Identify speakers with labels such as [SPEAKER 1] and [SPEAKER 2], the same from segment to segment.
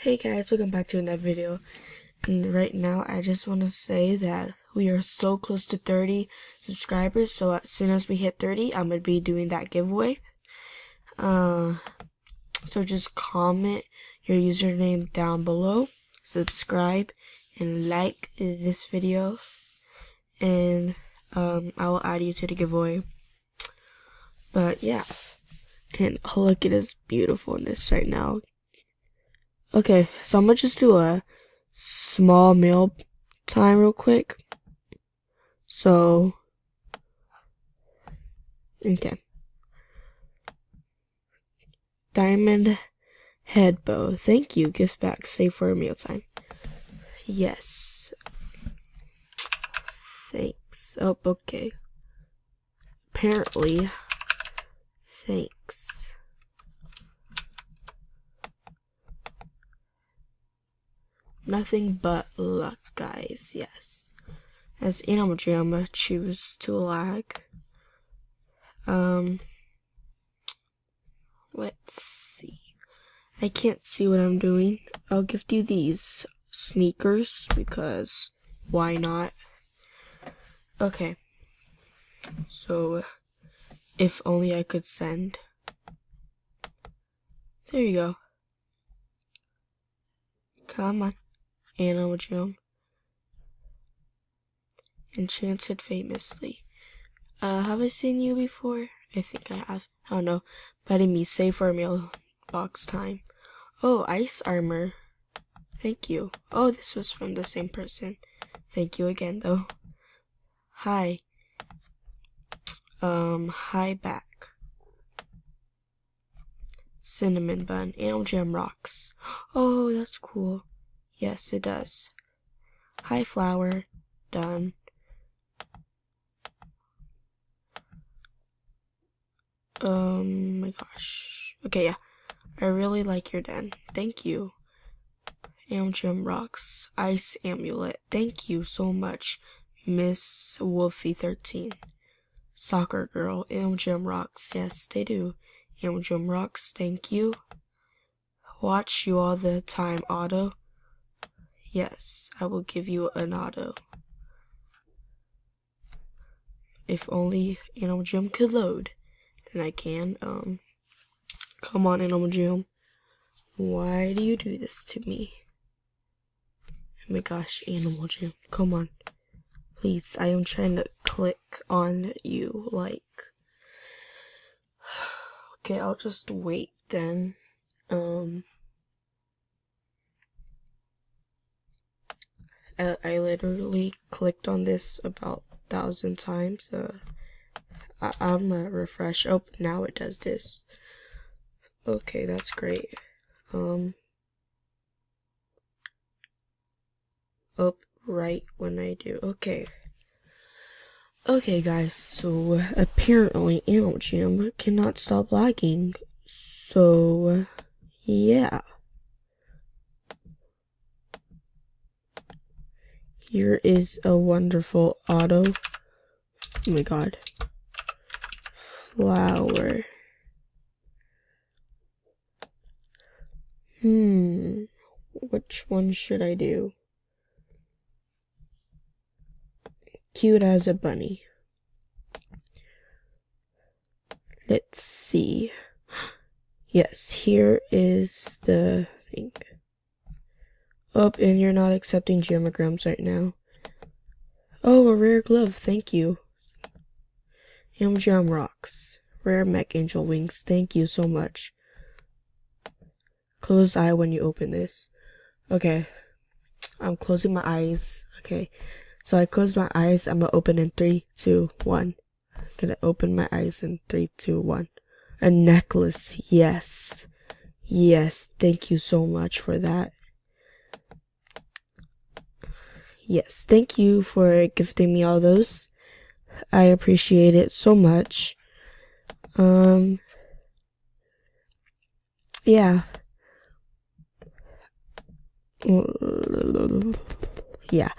[SPEAKER 1] Hey guys, welcome back to another video. And right now, I just want to say that we are so close to 30 subscribers. So as soon as we hit 30, I'm gonna be doing that giveaway. So just comment your username down below, subscribe, and like this video, and I will add you to the giveaway. But yeah, and look at this beautifulness right now. Okay, so I'm gonna just do a small meal time real quick. So, okay. Diamond head bow. Thank you. Gift back. Save for a meal time. Yes. Thanks. Oh, okay. Apparently. Thanks. Nothing but luck, guys. Yes. As animaljam, choose to lag. Let's see. I can't see what I'm doing. I'll gift you these sneakers because why not? Okay. So, if only I could send. There you go. Come on. Animaljam. Enchanted famously. Have I seen you before? I think I have. I don't know. Betting me, save for a meal box time. Oh, ice armor. Thank you. Oh, this was from the same person. Thank you again, though. Hi. Hi back. Cinnamon bun. Animaljam rocks. Oh, that's cool. Yes, it does. Hi flower. Done. My gosh. Okay, yeah. I really like your den. Thank you. Animaljam rocks. Ice amulet. Thank you so much, Miss Wolfie 13. Soccer girl. Animaljam rocks. Yes, they do. Animaljam rocks. Thank you. Watch you all the time. Auto. Yes, I will give you an auto. If only animaljam could load. Then I can. Come on, animaljam. Why do you do this to me? Oh my gosh, animaljam. Come on. Please, I am trying to click on you, like. Okay, I'll just wait then. I literally clicked on this about 1,000 times. I'm gonna refresh. Oh, now it does this. Okay, that's great. Oh, right when I do. Okay. Okay, guys, so apparently animaljam cannot stop lagging. So, yeah. Here is a wonderful auto. Oh my god. Flower. Which one should I do? Cute as a bunny. Let's see. Yes, here is the thing. Oh, and you're not accepting geograms right now. Oh, a rare glove, thank you. Animaljam rocks. Rare mech angel wings, thank you so much. Close eye when you open this. Okay. I'm closing my eyes. Okay. So I close my eyes. I'm gonna open in 3, 2, 1. I'm gonna open my eyes in 3, 2, 1. A necklace. Yes. Yes. Thank you so much for that. Yes. Thank you for gifting me all those. I appreciate it so much. Yeah. Yeah.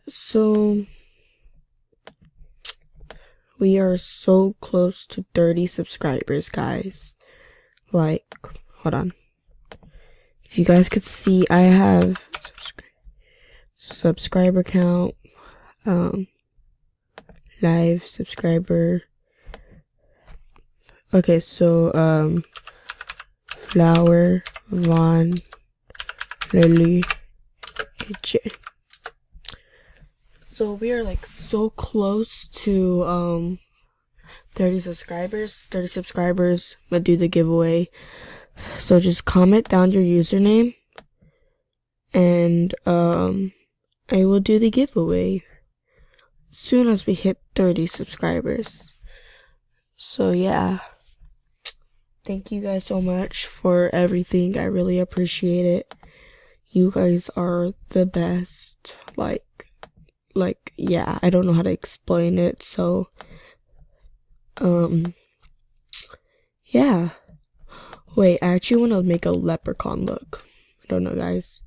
[SPEAKER 1] So we are so close to 30 subscribers, guys. Like, hold on. If you guys could see, I have subscriber count, live subscriber. Okay, so Flower, Vaughn, Lily, AJ. So we are like so close to 30 subscribers. 30 subscribers, I'm gonna do the giveaway. So just comment down your username and I will do the giveaway as soon as we hit 30 subscribers. So yeah. Thank you guys so much for everything. I really appreciate it. You guys are the best. Like, yeah, I don't know how to explain it. So, yeah. Wait, I actually want to make a leprechaun look. I don't know, guys.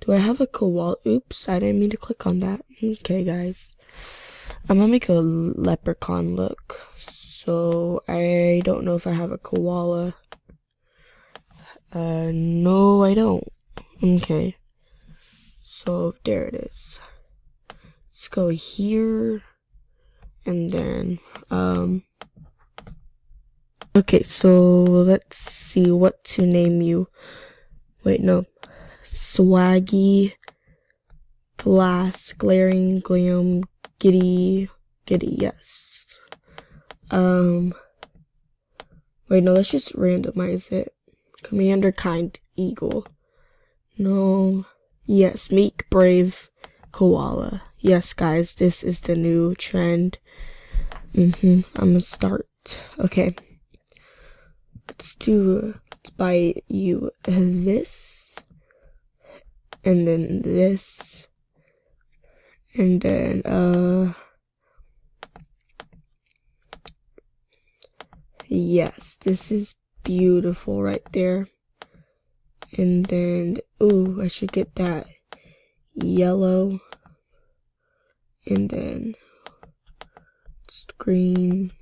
[SPEAKER 1] Do I have a koala? Oops, I didn't mean to click on that. Okay, guys. I'm gonna make a leprechaun look. So, I don't know if I have a koala. No, I don't. Okay. So, there it is. Let's go here. And then, okay, so let's see what to name you. Wait, no. Swaggy, Glass, Glaring, Glam, Giddy, yes. Wait, no, let's just randomize it. Commander, Kind, Eagle. No. Yes, Meek, Brave, Koala. Yes, guys, this is the new trend. I'm gonna start. Okay. Let's buy you this. And then this. And then, yes, this is beautiful right there. And then, ooh, I should get that yellow. And then, just green.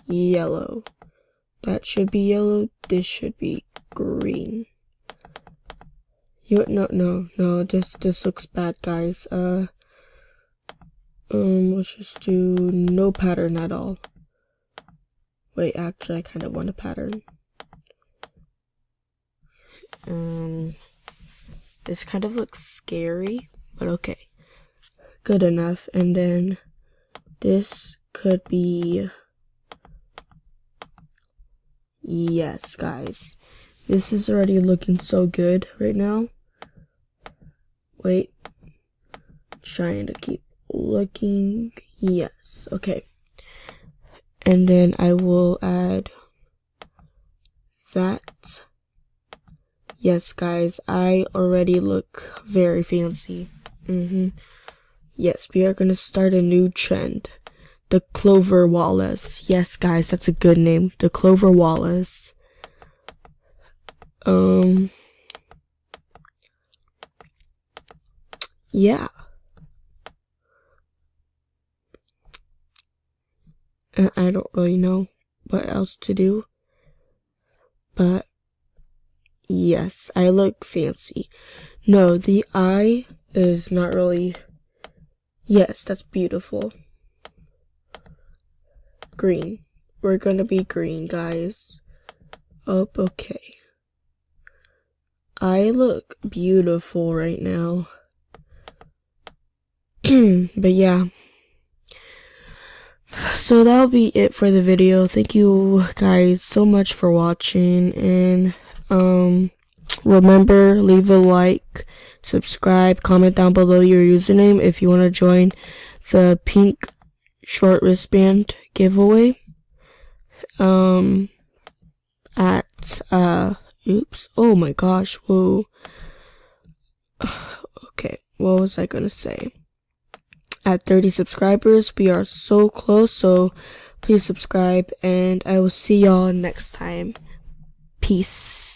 [SPEAKER 1] Yellow. That should be yellow. This should be green. No, this looks bad, guys. Let's just do no pattern at all. Wait, actually, I kind of want a pattern. This kind of looks scary, but okay. Good enough. And then this could be, yes, guys. This is already looking so good right now. Wait. Trying to keep looking. Yes, okay. And then I will add that. Yes, guys, I already look very fancy. Yes, we are gonna start a new trend. The Clover Wallace. Yes, guys, that's a good name. The Clover Wallace. Yeah. I don't really know what else to do. But, yes, I look fancy. No, the eye is not really... Yes, that's beautiful. Green. We're gonna be green, guys. Oh, okay. I look beautiful right now. But yeah. So that'll be it for the video. Thank you guys so much for watching, and remember, leave a like, subscribe, comment down below your username if you want to join the pink short wristband giveaway. Oops, oh my gosh, whoa. Okay, what was I gonna say? At 30 subscribers, we are so close, so please subscribe, and I will see y'all next time. Peace.